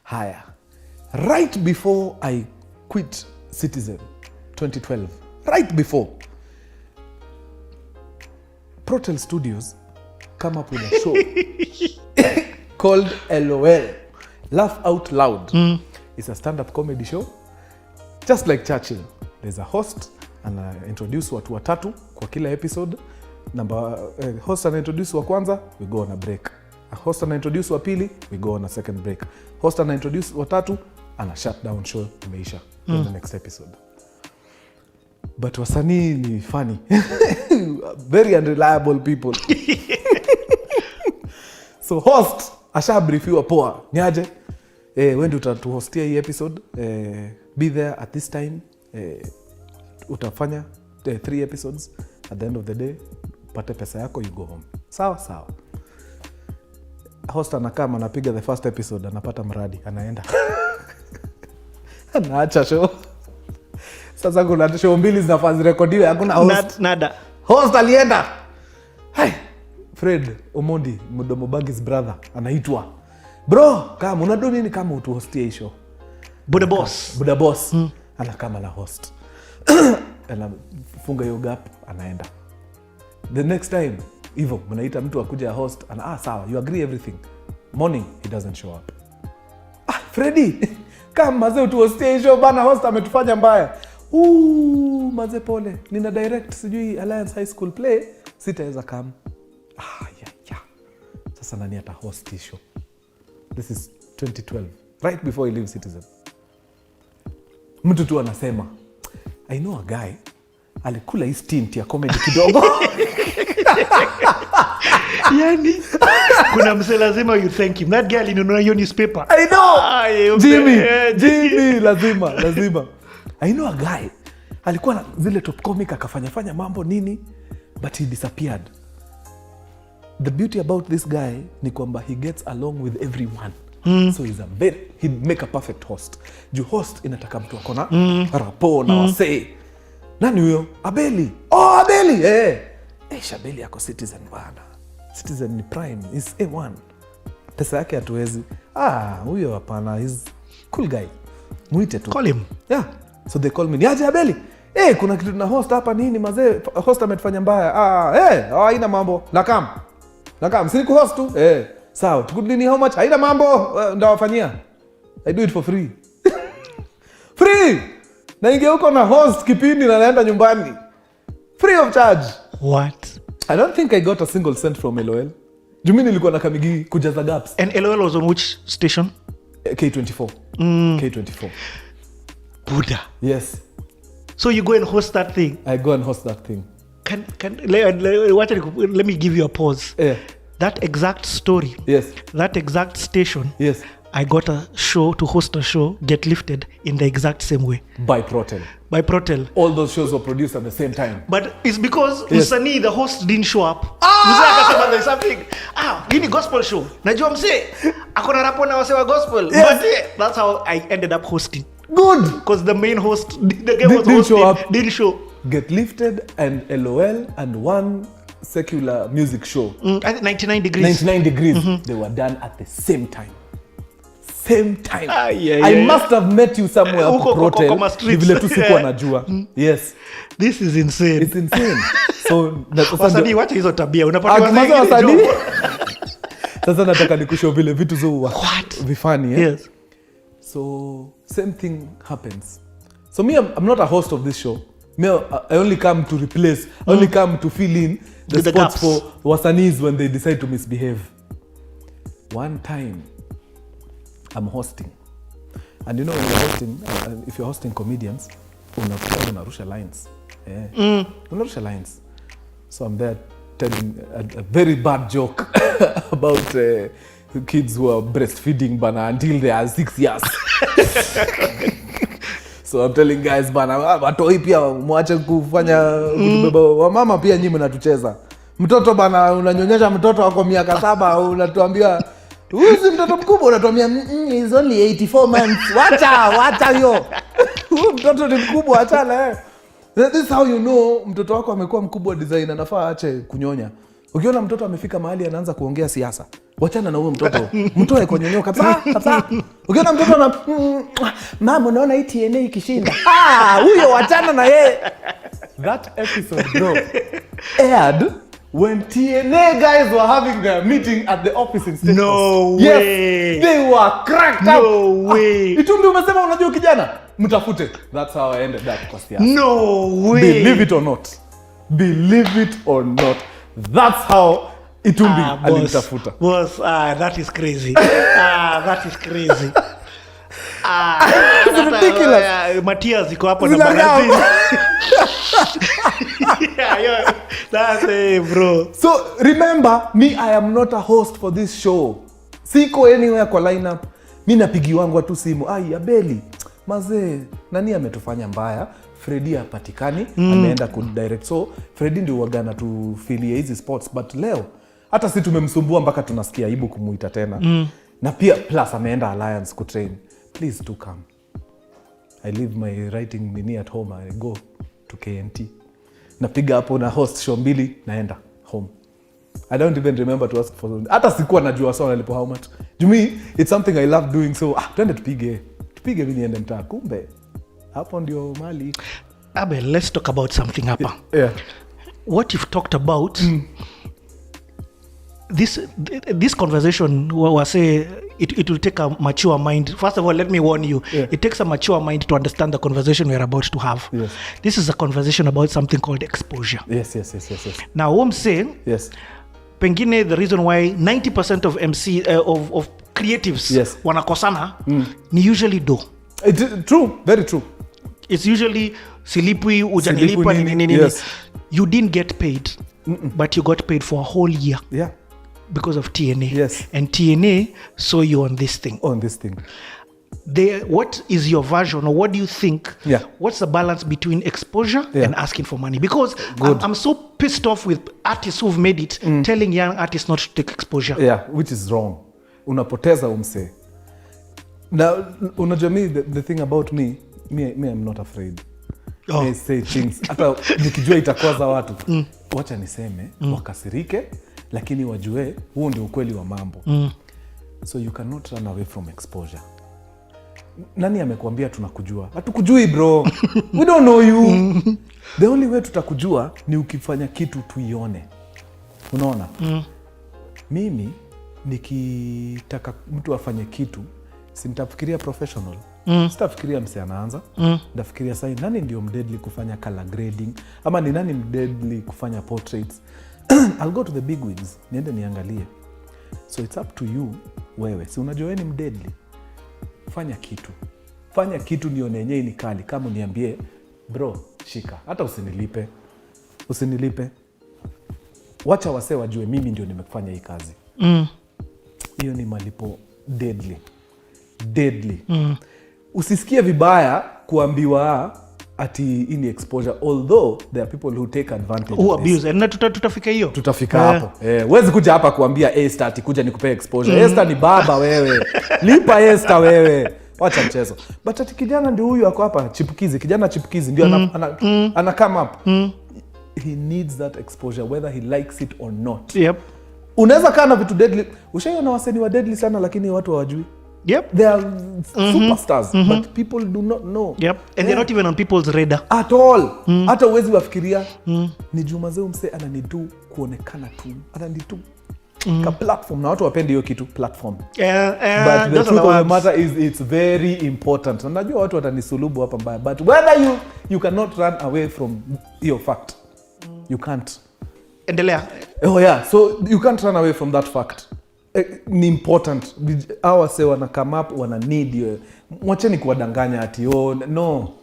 Haya. Right before I quit Citizen 2012, right before, Protel Studios come up with a show called LOL, Laugh Out Loud. It's a stand-up comedy show, just like Churchill. There's a host and introduce watu watatu kwa kila episode. Host and introduce wa kwanza, we go on a break. A host and introduce wa pili, we go on a second break. Host and introduce wa tatu, and a shutdown show imeisha in the next episode. But wasanii ni funny. Very unreliable people. So host ashabriefiwa poa. Niaje? When do to hostia hii episode? Be there at this time. Utafanya 3 episodes. At the end of the day, pate pesa yako, you go home. Sawa. Host anakama, anapiga the first episode, anapata mradi, anaenda. Anaacha show. Sasa kuna show mbili zinafaa zirekodiwe, hakuna host. Nada. Host alienda. Hai. Fred Omondi, Mudomo Bagis brother, anaitwa. Bro, kama unado nini kama utuhostie hii show? Buda boss. Anakama na host. Anafunga hiyo gap, anaenda. The next time, hivyo mnaita mtu akuja host, sawa, you agree everything. Morning, he doesn't show up. Freddie, kama maze utuhostie hii show bana, host ametufanya mbaya. Maze pole, nina direct sijui Alliance High School play, sitaweza come. Sasa nani ata host hii show? This is 2012, right before he leaves Citizen. Mtu tu anasema, I know a guy, alikula hii stint ya comedy kidogo. Yani, kuna mse lazima you thank him. That guy alinunua hiyo newspaper. I know! Jimmy, lazima. I know a guy, alikuwa na zile top comic akafanya mambo nini, but he disappeared. The beauty about this guy ni kwamba he gets along with everyone. So he'd make a perfect host. Juu host inataka mtu akona rapo na wasee. Nani huyo? Abeli. Abeli! Abeli yako Citizen bana. Citizen ni prime, is A1. Pesa yake hatuwezi. Huyo hapana, he's cool guy. Muite tu. Call him. Yeah. So they call me. Niaje Abeli? Kuna kitu na host hapa nini mazee? Host ametufanya mbaya. Haina mambo. Nakam, sini kuhost tu. Sawa, tukudini how much? Haina mambo. Ndawafanyia. I do it for free. Free! Naingia huko na host kipindi na naenda nyumbani. Free of charge. What? I don't think I got a single cent from LOL. Jumi nilikuwa na kamigi kujaza gaps. And LOL was on which station? K24. K24. Buddha. Yes. So you go and host that thing? I go and host that thing. Let me give you a pause. Yeah. That exact story. Yes. That exact station. Yes. I got a show to host a show, get lifted in the exact same way. By Protel. All those shows were produced at the same time. But it's because Msanii, the host, didn't show up. There's something. Gini gospel show. Najua mse, akona rapo na wase wa gospel. Yes. But that's how I ended up hosting. Good. Because the main host, the guy was hosting, didn't show. Get Lifted and LOL and one secular music show. I think 99 Degrees. 99 Degrees. They were done at the same time. Yeah. I must have met you somewhere up Protel. Vile tu sikuwa najua. Yes. This is insane. It's insane. So wasanii wacha hizo tabia. Unapata wasanii. Sasa nataka nikushow vile vitu zo vifani. Yes. So same thing happens. So me, I'm not a host of this show. Me, I only come to replace. I only come to fill in the spots gaps for wasanis when they decide to misbehave. One time, I'm hosting. And you know when you're hosting, if you're hosting comedians, unarusha lines. Unarusha lines. So I'm there telling a very bad joke about kids who are breastfeeding bana until they are 6 years. So I'm telling guys bana, watoi pia mwache kufanya kutubeba mama pia nyinyi mnatucheza. Mtoto bana unanyonyesha mtoto wako miaka 7 unatuambia huyu mtoto mkubwa unatuambia is only 84 months. Wacha hiyo. Huyu mtoto ni mkubwa achana. This is how you know mtoto wako amekuwa mkubwa design anafaa aache kunyonya. Ukiona mtoto amefika mahali anaanza kuongea siasa, wachana na huyo mtoto. Mtoe kwenye nyoka kabisa. Ukiona mtoto ana mama, unaona hii TNA ikishinda. Huyo wachana na yeye. That episode, bro, aired when TNA guys were having their meeting at the office in State House. No way. Yes, they were cracked up. No way. Itumbi umesema unajua kijana, mtafute. That's how I ended up kwa siasa. No way. Believe it or not. Believe it or not. That's how Itumbi alimtafuta. Boss, that is crazy. That is crazy. It's ridiculous. Matias iko hapo na magazine. Yeah, that's it, bro. So remember, me, I am not a host for this show. Siko anywhere kwa lineup. Mi napigi wangu tu simu. Abeli, mazee, nani ametufanya mbaya? Freddie hapatikani, ameenda kudirect. So Freddie ndio wagana tufilie hizi sports, but leo hata si tumemsumbua mpaka tunasikia aibu kumuita tena. Na pia plus ameenda Alliance kutrain. Please do come. I leave my writing nini at home, I go to KNT. Napiga hapo na host show 2 naenda home. I don't even remember to ask for them. Hata sikuwa najua sawa nalipo how much. To me, it's something I love doing, so twende tupige mimi niende mtaa. Kumbe hapo ndio mali. Abel, let's talk about something hapa. Yeah. What you've talked about, this conversation was say it will take a mature mind. First of all, let me warn you, it takes a mature mind to understand the conversation we're about to have. Yes. This is a conversation about something called exposure. Yes. Now, what I'm saying, yes, pengine the reason why 90% of of creatives wanakosana ni usually do. True, very true. It's usually silipwi ujanilipa nini. Yes. You didn't get paid, but you got paid for a whole year. Yeah. Because of TNA. Yes. And TNA saw you on this thing. What is your version, or what do you think? Yeah. What's the balance between exposure and asking for money? Because I'm so pissed off with artists who've made it telling young artists not to take exposure. Yeah, which is wrong. Unapoteza umse. Now, unajua me, the thing about me, I'm not afraid. I say things. Hata nikijua itakwaza watu. Wacha niseme, wakasirike, lakini wajue, huo ndio ukweli wa mambo. So you cannot run away from exposure. Nani amekuambia tunakujua? Hatukujui bro. We don't know you. The only way tutakujua ni ukifanya kitu tuione. Unaona? Mimi nikitaka mtu afanye kitu, simtafikiria professional. Sitafikiria mse anaanza. Ndafikiria sai nani ndio mdeadly kufanya color grading, ama ni nani mdeadly kufanya portraits. I'll go to the big wigs, niende niangalie. So it's up to you, wewe. Si unajua ni mdeadly. Fanya kitu nione yenyewe ni kali. Kama niambie, bro, shika. Hata usinilipe. Wacha wase wajue mimi ndio nimekufanya hii kazi. Hiyo ni malipo deadly. Usisikie vibaya kuambiwa ati ini exposure, although there are people who take advantage of this. Abuse. Na tutafika hiyo. Tutafika hapo. Huwezi kuja hapa kuambia Esther ati kuja nikupe exposure. Esther ni baba wewe. Lipa Esther wewe. Wacha mchezo. But ati kijana ndio huyu ako hapa kijana chipukizi ndio ana come up. He needs that exposure whether he likes it or not. Yep. Unaweza kaa na vitu deadly. Ushaiona wasanii wa deadly sana lakini watu hawajui. Yep. They are superstars, but people do not know. Yep. And they're not even on people's radar at all. Hata uwezi wafikiria. Ni Jumazeo mse ananidu kuonekana tu. Ananidu ka platform, na watu wapendi hiyo kitu platform. But the truth of the matter is it's very important. Najua watu watanisulubu hapa mbaya, but whether you cannot run away from your fact. You can't. Endelea. Oh yeah, so you can't run away from that fact. Ni important. Our say wana come up, wana need you. Mwacheni kuwadanganya ati no.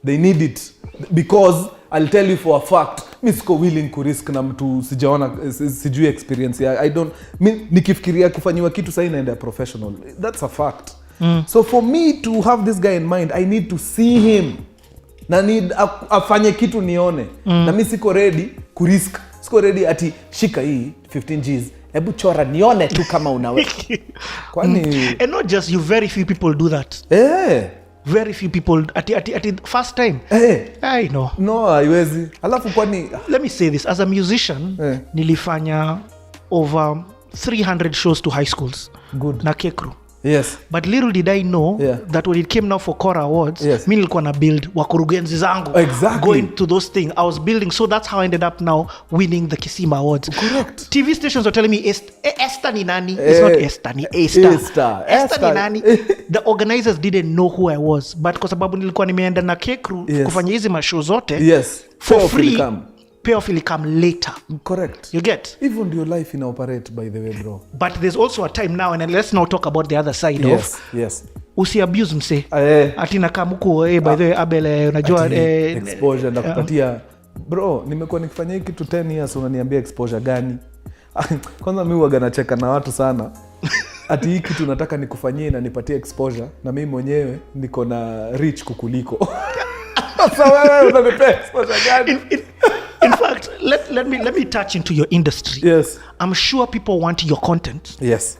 They need it because I'll tell you for a fact, mi siko willing ku risk na mtu sijaona, sijui experience ya. I don't, nikifikiria kufanyiwa kitu sasa inaenda professional. That's a fact. So for me to have this guy in mind, I need to see him. Na need afanye kitu nione. Na mi siko ready ku risk. Siko ready ati shika hii 15 Gs. Hebu chora nione tu kama unaweza. Kwani and not just you, very few people do that. very few people at first time. I know. No, haiwezi. Alafu kwani let me say this, as a musician, nilifanya over 300 shows to high schools. Good. Na Kekru. Yes. But little did I know that when it came now for Kora Awards, mi nilikuwa na build wakurugenzi zangu. Exactly. Going to those things. I was building. So that's how I ended up now winning the Kisima Awards. Correct. TV stations were telling me, Esther ni nani? It's not Esther, ni Esther. Esther ni nani? The organizers didn't know who I was. But kwa sababu nilikuwa nimeenda na Kekru kufanya hizi mashow zote for free. Payoff will come later. Correct. You get? Even your life in operate, by the way, bro. But there's also a time now, and let's now talk about the other side of. Yes. Usi abuse mse. Ati nakamuko, by the way, Abel, unajua. Exposure, nakupatia. Bro, nimekuwa nikifanya hiki kitu 10 years, unaniambia exposure gani? Kwanza mimi huwa nacheka na watu sana. Ati hiki kitu nataka nikufanyie na nipatie exposure, na mimi mwenyewe niko na reach kukuliko. Sasa wewe unanipea exposure gani? In fact, let me touch into your industry. Yes. I'm sure people want your content. Yes.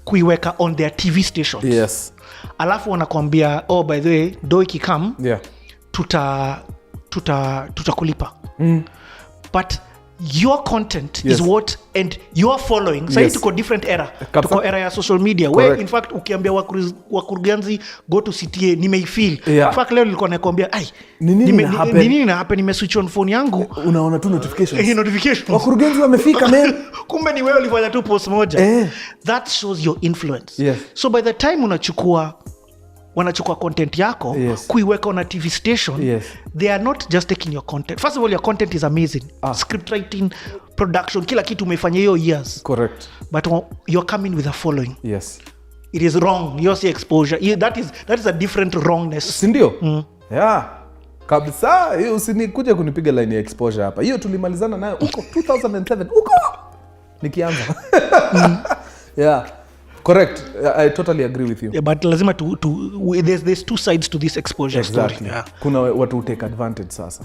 Kuiweka on their TV stations. Yes. Alafu wanakuambia, by the way, do ikikam, tutakulipa. But your content is what, and your following. So tuko different era. Tuko era ya social media. Correct. Where in fact ukiambia wakurugenzi go to CTA nimeifeel. In fact leo nilikuwa nakwambia nini na happen nimeswitch on phone yangu. Unaona tu notifications. Notifications. Wakurugenzi wamefika man. Kumbe ni wewe ulifanya tu post moja. That shows your influence. Yes. So by the time wanachukua content yako kuiweka on a TV station, they are not just taking your content. First of all, your content is amazing. Script writing, production, kila kitu umefanya hiyo years. Correct. But you're coming with a following. Yes. It is wrong. You're saying exposure. That is a different wrongness. Sindio? Yeah. Kabisa, hiyo usinikuje kunipiga line ya exposure hapa. Hiyo tulimalizana nayo uko 2007. Uko nikianza. Yeah. Correct. I totally agree with you. Yeah, but lazima there's two sides to this exposure story. Yeah. Kuna watu take advantage sasa.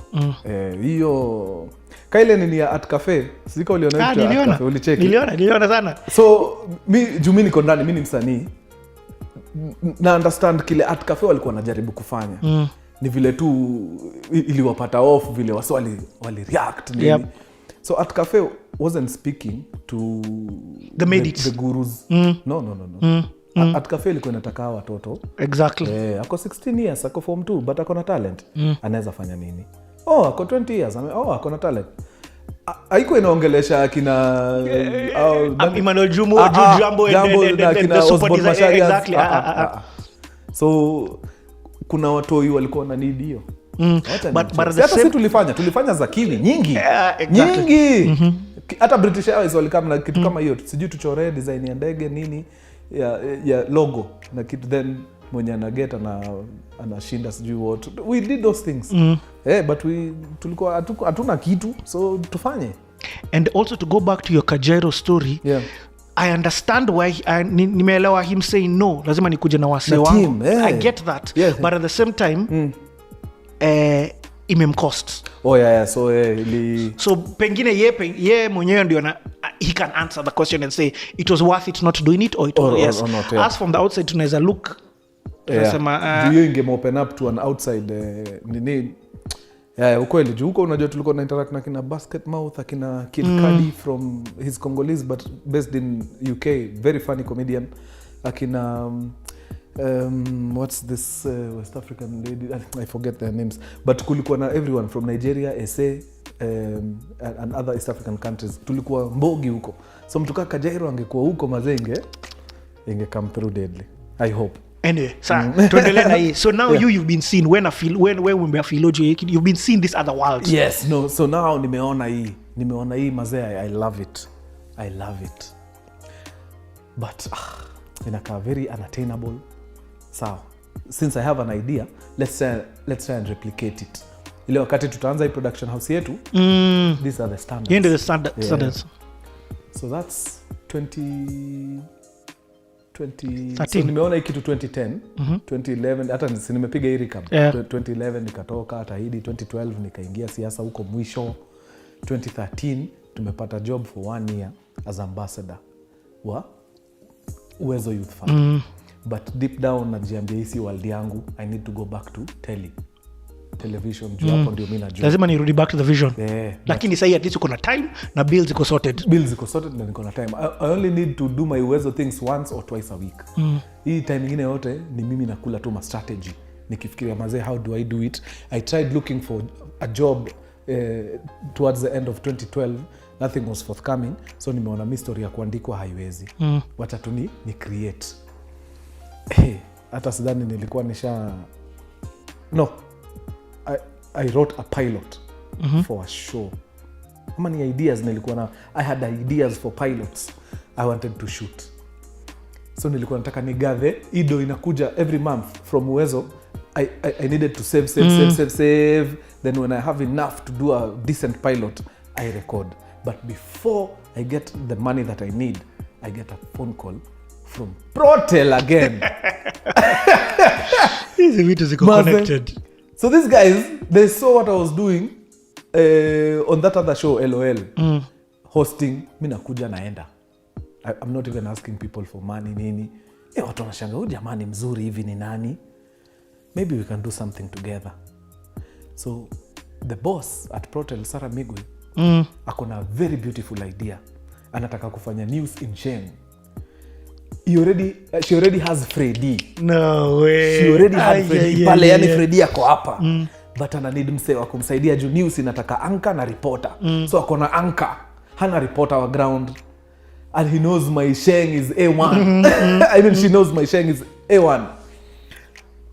Hiyo kaile nini ya at cafe, sika uliona hiyo at cafe ulicheki. Niliona sana. So mimi niko ndani, mimi ni msanii. Na understand kile at cafe walikuwa wanajaribu kufanya. Ni vile tu iliwapata off vile wali react nini. Yep. So at cafe wasn't speaking to the gurus. No. At cafe ilikuwa inataka watoto. Exactly. Ako 16 years, ako form 2 but ako na talent. Anaweza fanya nini? Ako 20 years, ako na talent. Haiko inaongelesha kina Emmanuel Jumbo na kina Osborne Mashari. Exactly. So kuna watoi walikuwa na need hiyo. But sisi tulifanya za kili nyingi. Nyingi. Hata British Airways walikam na kitu kama hiyo. Sijui tuchoree design ya ndege nini ya logo na kitu, then mwenye anageta na anashinda sijui what. We did those things. But tulikuwa hatuna kitu, so tufanye. And also to go back to your Kajero story. I understand why nimeelewa him saying no, lazima nikuje na wase wangu. I get that. But at the same time imemcost. So pengine ye mwenyewe ndio he can answer the question and say it was worth it not doing it or yes. Or not, as from the outside tunaweza look nasema do you game open up to an outside nini ukweli juu huko unajua tulikuwa na interact na kina Basket Mouth akina Kid Cudi from his Congolese but based in UK, very funny comedian, akina what's this West African lady, I forget their names, but kulikuwa na everyone from Nigeria, SA and other East African countries. Tulikuwa mbogi huko, so mtu kaka Jairo angekuwa huko mazenge inge come through deadly, I hope. Anyway, tuendelee na hii. So now you've been seen when you've been seeing this other world. Yes, no, so now nimeona hii mazee, I love it. But inakaa very unattainable. So since I have an idea, let's try and replicate it. Ile wakati tutaanza hii production house yetu, these are the standards. The standards. So that's 2013. So nimeona hii kitu 2010, 2011 hata nimepiga hii recap. 2011 nikatoka Tahidi, 2012 nikaingia siasa huko mwisho. 2013 tumepata job for 1 year as ambassador wa Uwezo Youth Fund. but deep down najiambia hisi world yangu, I need to go back to television juu hapo ndio mimi najua lazima nirudi back to the vision. Lakini sasa at least uko na time na bills iko sorted na niko na time. I only need to do my Uwezo things once or twice a week. Hii time nyingine yote ni mimi nakula tu ma strategy nikifikiria mazee how do I do it. I tried looking for a job towards the end of 2012, nothing was forthcoming, so nimeona mystery ya kuandikwa haiwezi. Wacha tu ni create. Hata sidhani nilikuwa I wrote a pilot for a show. How many ideas nilikuwa na? I had ideas for pilots I wanted to shoot. So nilikuwa nataka nigathe ido inakuja every month from Uwezo. I needed to save. Then when I have enough to do a decent pilot, I record. But before I get the money that I need, I get a phone call from Protel again. Hizi vitu ziko connected. So these guys, they saw what I was doing on that other show, LOL, hosting. Mimi nakuja naenda. I'm not even asking people for money nini. Watu wanashanga, huyu jamani mzuri hivi ni nani? Maybe we can do something together. So the boss at Protel, Sarah Migwe, akona a very beautiful idea. Anataka kufanya news in Sheng. She already has Freddie. No way. She already has Freddie. Pale yani Freddie ako hapa. But ana need mse wa kumsaidia juu news inataka anchor na reporter. So akona anchor, hana reporter wa ground. And he knows my Sheng is A1. I mean she knows my Sheng is A1.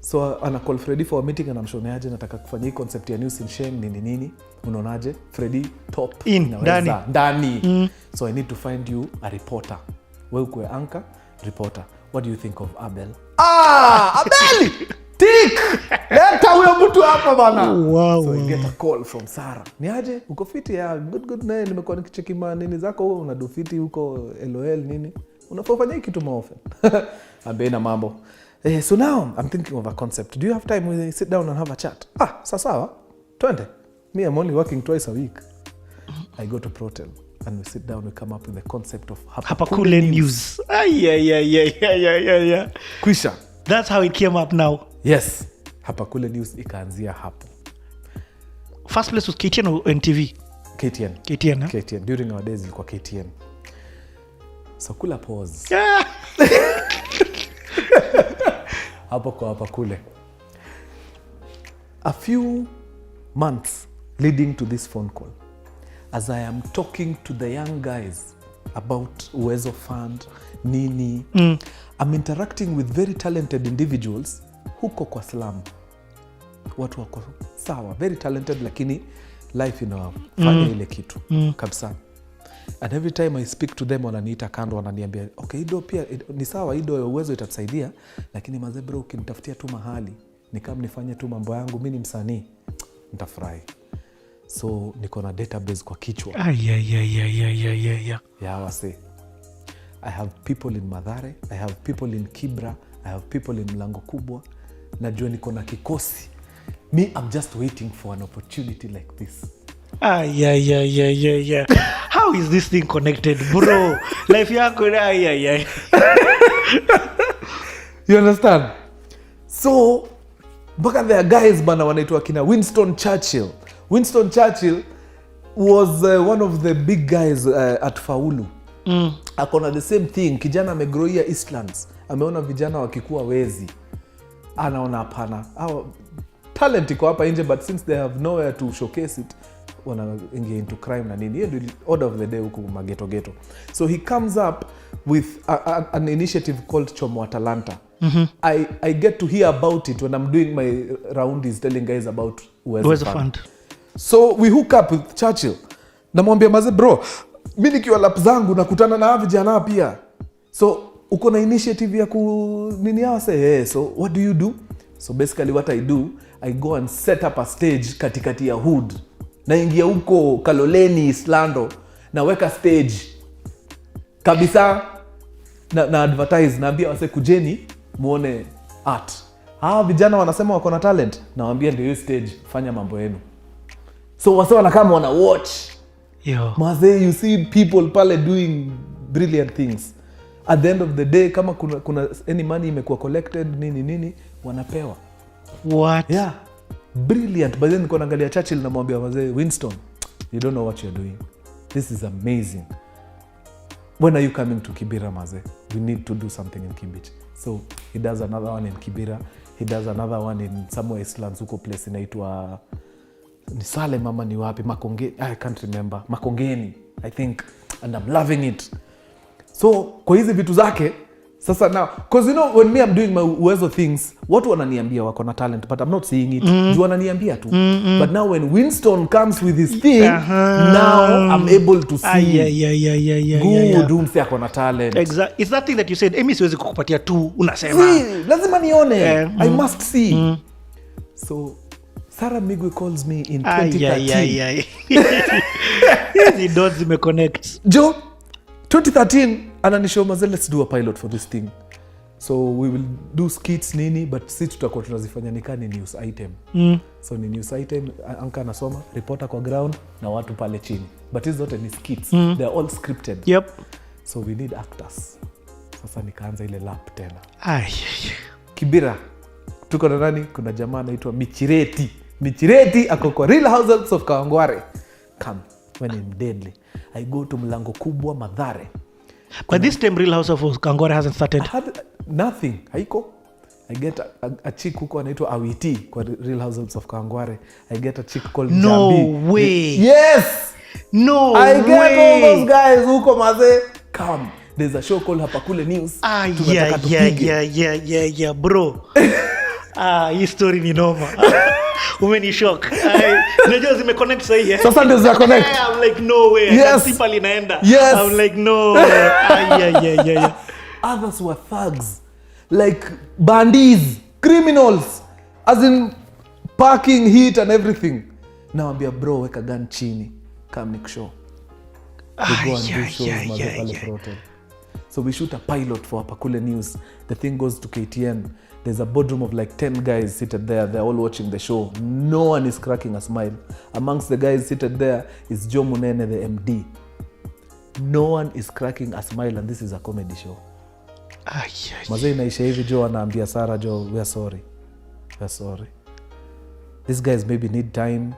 So ana call Freddie for a meeting and amshoneaje nataka kufanya hii concept ya news in Sheng nini. Unaonaje? Freddie top ndani. So I need to find you a reporter. Wewe ukue anchor, reporter. What do you think of Abel? Abel! Tick! Leta huyo mtu hapa bana. Wow. So I get a call from Sarah. Niaje? Uko fiti ya good naye nimekuwa nikicheki nini zako wewe una do fiti huko LOL nini? Unafanya hiki kitu maofa. Abena mambo. So now I'm thinking of a concept. Do you have time we sit down and have a chat? Sawa. Twende. Me I'm only working twice a week. I go to Protel. And we sit down, we come up with the concept of Hapa Kule news. Yeah. Kwisha. That's how it came up now. Yes. Hapa Kule news ikaanzia hapo. First place was KTN or NTV? KTN. KTN. During our days ilikuwa KTN. So kula pause. Hapo kwa Hapa Kule. A few months leading to this phone call, as I am talking to the young guys about Uwezo Fund, nini, I'm interacting with very talented individuals huko kwa slum. Watu wako sawa, very talented, lakini life inafanya ile kitu kabisa. And every time I speak to them wananiita kando, wananiambia okay, ido pia ni sawa, ido ya Uwezo itatusaidia, lakini mazee bro, ukinitafutia tu mahali ni kama nifanye tu mambo yangu, mimi ni msanii, nitafurahi. So niko na database kwa kichwa. Yeah, wase. I have people in Mathare, I have people in Kibra, I have people in Mlango Kubwa. Najua niko na kikosi. Me, I'm just waiting for an opportunity like this. Yeah. How is this thing connected, bro? Life yako You understand? So, mpaka there are guys bana wanaitwa kina Winston Churchill. Winston Churchill was one of the big guys at Faulu. Akona the same thing. Kijana amegroia Eastlands. Ameona vijana wakikuwa wezi. Anaona hapana. Talent iko hapa nje, but since they have nowhere to showcase it, wanaingia into crime na nini. Hiyo ndio order of the day huko mageto. So he comes up with an initiative called Chomo Atalanta. I get to hear about it when I'm doing my roundies telling guys about Uwezo Fund. So we hook up with Churchill. Namwambia maze bro, mimi nikiwa lap zangu nakutana na vijana pia. So uko na initiative ya nini hao say, so what do you do? So basically what I do, I go and set up a stage katikati ya hood. Naingia huko Kaloleni, Islando, na weka stage kabisa na advertise, naambia wase kujeni muone art. Vijana wanasema wako na talent, nawaambia ndio hiyo stage, fanya mambo yenu. So wase wanakama wana watch. Yo. Maze, you see people pale doing brilliant things. at the end of the day kama kuna any money imekuwa collected nini wanapewa. What? Yeah, brilliant. But then niko naangalia Churchill na mwambia wazee, Winston, you don't know what you're doing, this is amazing, when are you coming to Kibera maze, we need to do something in Kibich. So he does another one in Kibera, he does another one in somewhere Islands huko place inaitwa ni Salem mama ni wapi, Makongeni, I can't remember, Makongeni I think, and I'm loving it. So kwa hizi vitu zake sasa now, because you know when me I'm doing my Uwezo things, watu wananiambia wako na talent but I'm not seeing it. Juu wananiambia tu. But now when Winston comes with his thing, now I'm able to see good umse ako na talent. Exactly. It's that thing that you said, Emi siwezi kukupatia tu unasema. Lazima nione. I must see. So Sarah Migwe calls me in 2013. Hizi dots zimeconnect. Jo 2013 ananishow maze, let's do a pilot for this thing. So we will do skits nini, but si tutakuwa tunazifanya nikani news item. So ni news item, anka anasoma, reporter kwa ground na watu pale chini. But hizo zote ni skits. They're all scripted. Yep. So we need actors. Sasa nikaanza ile lap tena. Kibera. Tuko na nani? Kuna jamaa anaitwa Michireti ako kwa Real Housewives of Kawangware. Come when I'm deadly. I go to mlango kubwa Madhare. But this time Real House of Kawangware hasn't started. Nothing. Haiko. I get a chick huko anaitwa Awiti kwa Real Housewives of Kawangware. I get a chick called Jambi. No way. Yes. No I way. get all those guys huko maze. Come. There's a show called Hapa Kule News. Yeah, bro. Hii story ni noma. Umenishock. Unajua zimeconnect sahi eh. Sasa ndio za connect. I'm like no way. Yes. Sipa linaenda. Yes. I'm like no. Yeah. Others were thugs. Like bandits, criminals. As in parking, heat and everything. Naambia bro, weka gun chini. Come Nick show. We go and do shows. So we shoot a pilot for Hapa Kule News. The thing goes to KTN. There's a boardroom of like 10 guys seated there. They're all watching the show. No one is cracking a smile. Amongst the guys seated there is Joe Munene, the MD. No one is cracking a smile, and this is a comedy show. Mazee inaisha hivi, Joe anaambia Sarah, Joe, we are sorry. These guys maybe need time.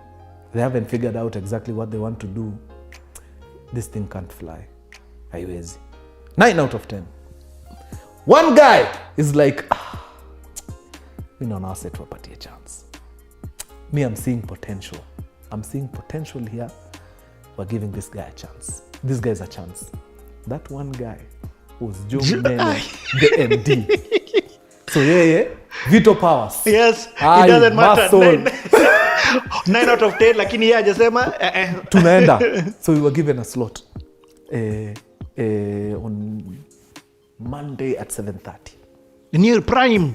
They haven't figured out exactly what they want to do. This thing can't fly. Haiwezi. 9 out of 10. One guy is like, we don't know, set wapatie chance. Me, I'm seeing potential. Here. We're giving this guy a chance. This guy's a chance. That one guy was Joe Munene, the MD. So yeah, veto powers. Yes, it doesn't matter. 9 out of 10, lakini yeye hajasema tunaenda. So we were given a slot on Monday at 7:30. Near Prime.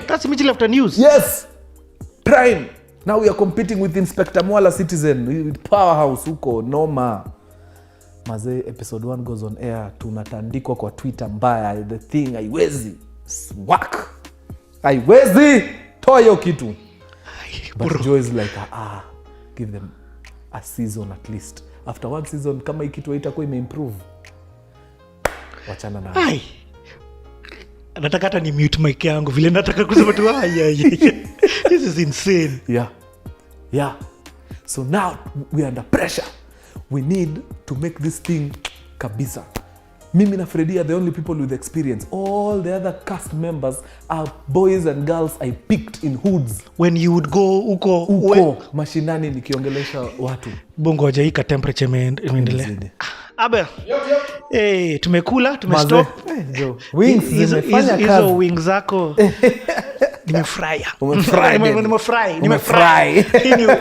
That's immediately after news. Yes. Prime. Now we are competing with Inspector Mwala Citizen, with Powerhouse huko noma. Maze, episode 1 goes on air. Tunatandikwa kwa Twitter mbaya. The thing haiwezi. Swak. Haiwezi. Toa hiyo kitu. But Joe is like, give them a season at least. After one season, kama hii kitu haitakuwa imeimprove, wachana na. Nataka hata ni mute mic yangu vile nataka kusema tu this is insane. Yeah. So now we are under pressure. We need to make this thing kabisa. Mimi na Freddie are the only people with experience. All the other cast members are boys and girls I picked in hoods. When you would go uko mashinani nikiongelesha watu. Bongo hajaika temperature imeendelea. Abel. Yep. Tumekula, tumestop. Wings zimefanya kazi. Hizo wings zako. Nimefry.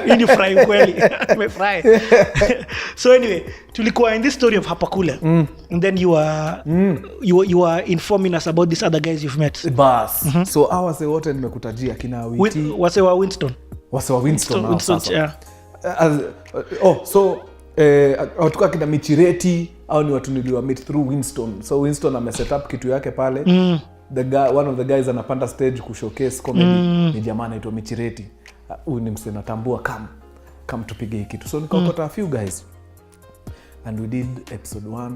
Hii ni fry kweli. Nimefry. So anyway, tulikuwa in this story of Hapa Kule. And then you were informing us about these other guys you've met. Bas. So awase wote nimekutajia kina Witi. Wase wa Winston. Yeah. Watuka kina Michireti au ni watu niliwa meet through Winston. So Winston ameset up kitu yake pale. The guy, one of the guys anapanda stage kushowcase comedy. Ni jamaa anaitwa Michireti. Huyu ni msee natambua, come tupige hiki kitu. So nikakota a few guys and we did episode 1,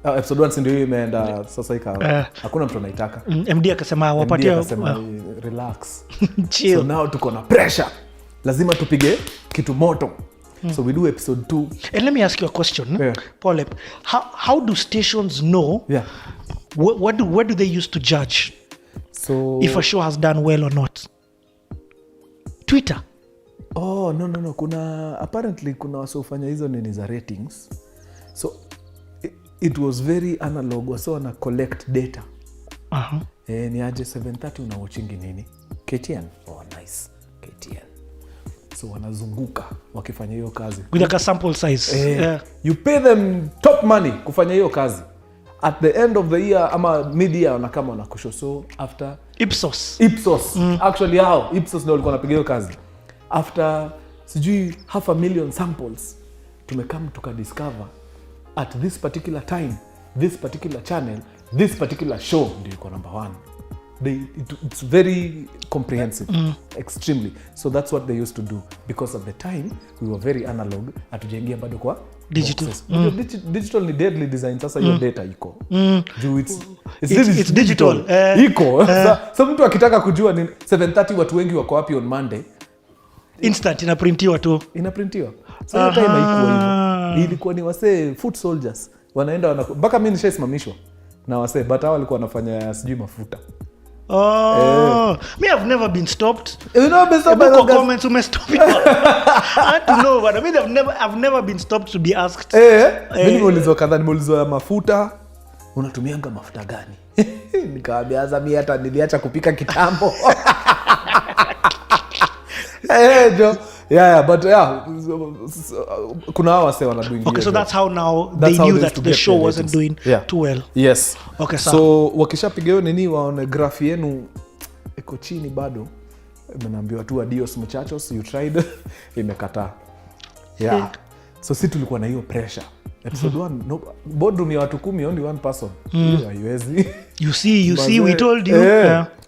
Episode 1 ndio imeenda sasa hakuna mtu anaitaka. MD akasema wapatia relax. Chill. So now tuko na pressure. Lazima tupige kitu moto. So we do episode 2. And let me ask you a question. Paul, how do stations know? What do they use to judge? So if a show has done well or not? Twitter. Oh, no. Apparently kuna wasofanya hizo nini za ratings. So it was very analog. So wana collect data. Ni aje 7:30 una watchingi nini? KTN. Oh, nice. KTN. So wanazunguka wakifanya hiyo kazi. With a sample size. You pay them top money kufanya hiyo kazi. At the end of the year ama mid-year wanakama wanakusho. So after Ipsos. Actually Ipsos ndio walikuwa wanapiga hiyo kazi. After sijui 500,000 samples tumekam tukadiscover at this particular time, this particular channel, this particular show ndio iko number 1. It's very comprehensive, extremely. So that's what they used to do, because at the time we were very analog. Hatujaingia bado kwa digital. Digital ni deadly design. Sasa hiyo data iko it's digital. Iko so mtu akitaka kujua ni 7:30 watu wengi wako wapi on Monday, instant inaprintiwa tu. So hiyo time haikuwa hivyo. Ilikuwa ni wasee foot soldiers wanaenda mpaka mimi nishasimamishwa na wasee, but hao walikuwa wanafanya sijui mafuta. Me I've never been stopped. You know, comments stop it. I don't know, but I mean I've never been stopped to be asked. Mimi nimeulizwa kadhaa, nimeulizwa mafuta, unatumianga mafuta gani? Nikawaambia mimi hata niliacha kupika kitambo. Jo. But kuna hawa wase wana doing. Okay, so that's how now they knew that the show wasn't doing too well. Yes. Okay, so wakishapiga hiyo nini waone graph yenu iko chini bado. Mnaambiwa tu adios muchachos, you tried. Imekataa. So si tulikuwa na hiyo pressure. Episode 1 no, boardroom ya watu 10 only one person. Haiwezi. You see we told you.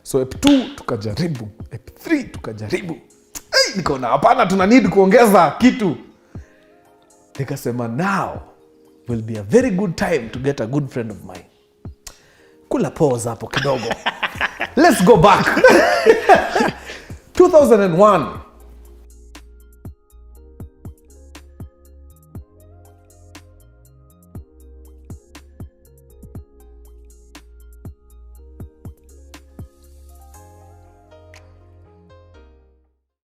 So ep 2 tukajaribu, ep 3 tukajaribu. Nikaona hapana, tuna need kuongeza kitu. Nikasema now will be a very good time to get a good friend of mine. Kula pause hapo kidogo. Let's go back. 2001